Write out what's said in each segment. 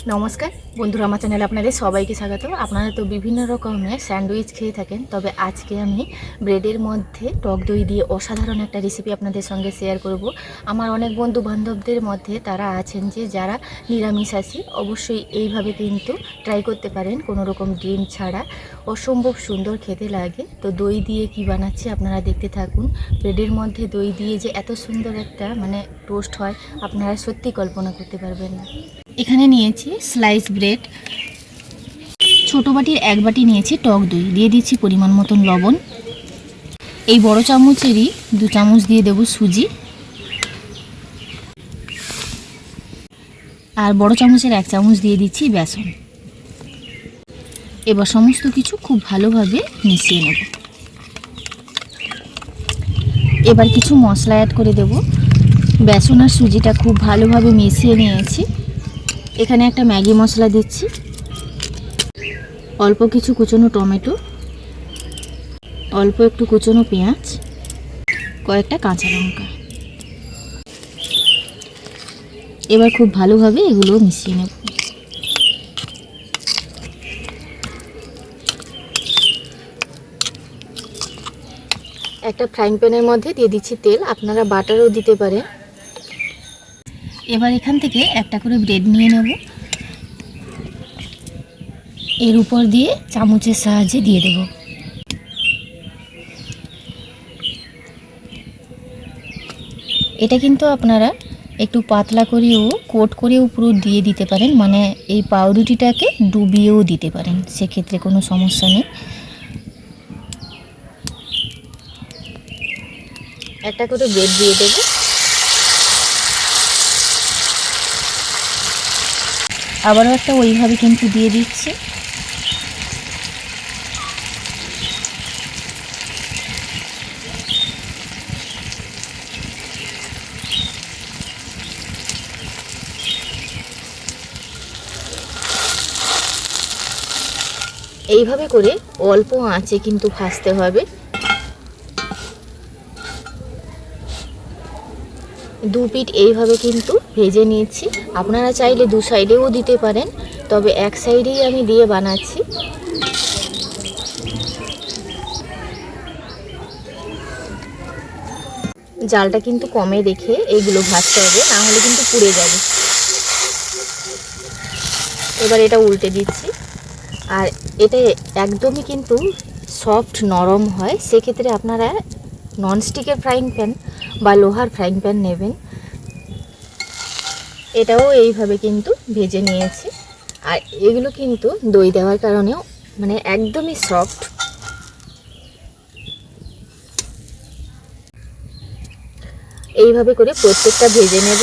নমস্কার বন্ধুরা, আমার চ্যানেলে আপনাদের সবাইকে স্বাগত। আপনারা তো বিভিন্ন রকমের স্যান্ডউইচ খেয়ে থাকেন, তবে আজকে আমি ব্রেডের মধ্যে টক দই দিয়ে অসাধারণ একটা রেসিপি আপনাদের সঙ্গে শেয়ার করব। আমার অনেক বন্ধু বান্ধবদের মধ্যে তারা আছেন যে যারা নিরামিষাশী, অবশ্যই এইভাবে কিন্তু ট্রাই করতে পারেন, কোনো রকম ডিম ছাড়া। অসম্ভব সুন্দর খেতে লাগে। তো দই দিয়ে কি বানাচ্ছি আপনারা দেখতে থাকুন। ব্রেডের মধ্যে দই দিয়ে যে এত সুন্দর একটা টোস্ট হয়, আপনারা সত্যি কল্পনা করতে পারবেন না। এখানে নিয়েছি স্লাইস ব্রেড, ছোটো বাটির 1 বাটি নিয়েছি টক দই, দিয়ে দিচ্ছি পরিমাণ মতন লবণ। এই বড় চামচেরই 2 চামচ দিয়ে দেব সুজি, আর বড় চামচের 1 চামচ দিয়ে দিচ্ছি বেসন। এবার সমস্ত কিছু খুব ভালোভাবে মিশিয়ে নেব। এবার কিছু মশলা অ্যাড করে দেব। বেসন আর সুজিটা খুব ভালোভাবে মিশিয়ে নিয়েছি। এখানে একটা ম্যাগি মশলা দিচ্ছি, অল্প কিছু কুচনো টমেটো, অল্প একটু কুচনো পেঁয়াজ, কয়েকটা কাঁচা লঙ্কা। এবার খুব ভালোভাবে এগুলো মিশিয়ে নেব। একটা ফ্রাইং প্যানের মধ্যে দিয়ে দিচ্ছি তেল, আপনারা বাটারও দিতে পারেন। এবার এখান থেকে একটা করে ব্রেড নিয়ে নেব, এর উপর দিয়ে চামচের সাহায্যে দিয়ে দেব। এটা কিন্তু আপনারা একটু পাতলা করেও কোট করেও পুরো দিয়ে দিতে পারেন, এই পাউরুটিটাকে ডুবিয়েও দিতে পারেন, সেক্ষেত্রে কোনো সমস্যা নেই। একটা করে ব্রেড দিয়ে দেব। আবারও একটা ওইভাবে কিন্তু দিয়ে দিচ্ছি। এইভাবে করে অল্প আঁচে কিন্তু ভাজতে হবে। 2 পিঠ এইভাবে কিন্তু ভেজে নিয়েছি। আপনারা চাইলে 2 সাইডেও দিতে পারেন, তবে এক সাইডেই আমি দিয়ে বানাচ্ছি। জালটা কিন্তু কমে রেখে এইগুলো ভাজতে হবে, না হলে কিন্তু পুড়ে যাবে। এবার এটা উল্টে দিচ্ছি। আর এটা একদমই কিন্তু সফট নরম হয়, সেক্ষেত্রে আপনারা ননস্টিকের ফ্রাইং প্যান বা লোহার ফ্রাইং প্যান নেবেন। এটাও এইভাবে কিন্তু ভেজে নিয়েছি। আর এগুলো কিন্তু দই দেওয়ার কারণেও একদমই সফট। এইভাবে করে প্রত্যেকটা ভেজে নেব।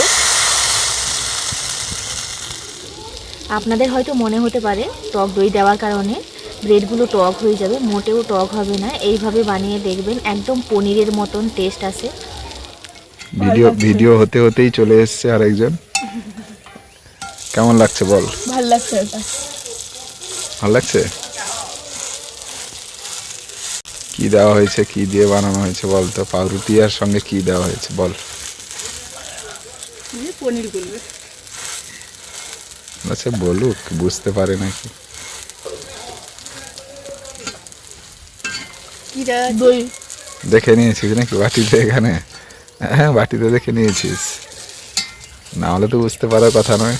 আপনাদের হয়তো মনে হতে পারে টক দই দেওয়ার কারণে ব্রেডগুলো টক হয়ে যাবে, মোটেও টক হবে না। এইভাবে বানিয়ে দেখবেন, একদম পনিরের মতন টেস্ট আসে। ভিডিও হতে হতেই চলে এসেছে আরেকজন। কেমন লাগছে বল? ভালো লাগছে। ভালো লাগছে? কি দেওয়া হয়েছে, কি দিয়ে বানানো হয়েছে বল তো? পাউরুটি আর সঙ্গে কি দেওয়া হয়েছে বল? পনির গুলো আচ্ছা বলুক, বুঝতে পারে নাকি। দই দেখে নিয়েছিস নাকি বাটিতে? এখানে হ্যাঁ, বাটিতে দেখে নিয়েছিস, না হলে তো বুঝতে পারার কথা নয়।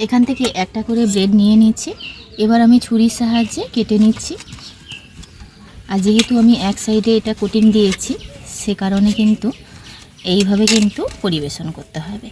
এখান থেকে একটা করে ব্রেড নিয়ে নিচ্ছি। এবার আমি ছুরির সাহায্যে কেটে নিচ্ছি। আর যেহেতু আমি এক সাইডে এটা কোটিং দিয়েছি, সে কারণে কিন্তু এইভাবে কিন্তু পরিবেশন করতে হবে।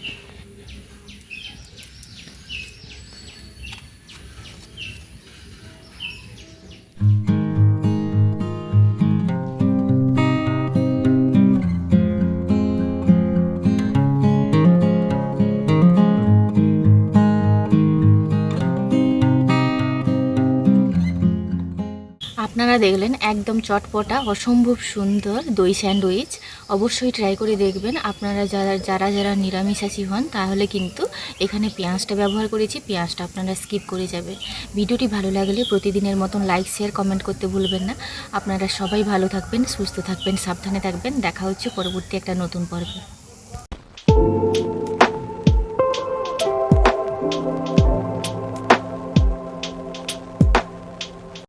আপনারা দেখলেন একদম চটপটা অসম্ভব সুন্দর দই স্যান্ডউইচ। অবশ্যই ট্রাই করে দেখবেন। আপনারা যারা নিরামিষাশী হন, তাহলে কিন্তু এখানে পেঁয়াজটা ব্যবহার করেছি, পেঁয়াজটা আপনারা স্কিপ করে যাবেন। ভিডিওটি ভালো লাগলে প্রতিদিনের মতন লাইক, শেয়ার, কমেন্ট করতে ভুলবেন না। আপনারা সবাই ভালো থাকবেন, সুস্থ থাকবেন, সাবধানে থাকবেন। দেখা হচ্ছে পরবর্তী একটা নতুন পর্বে।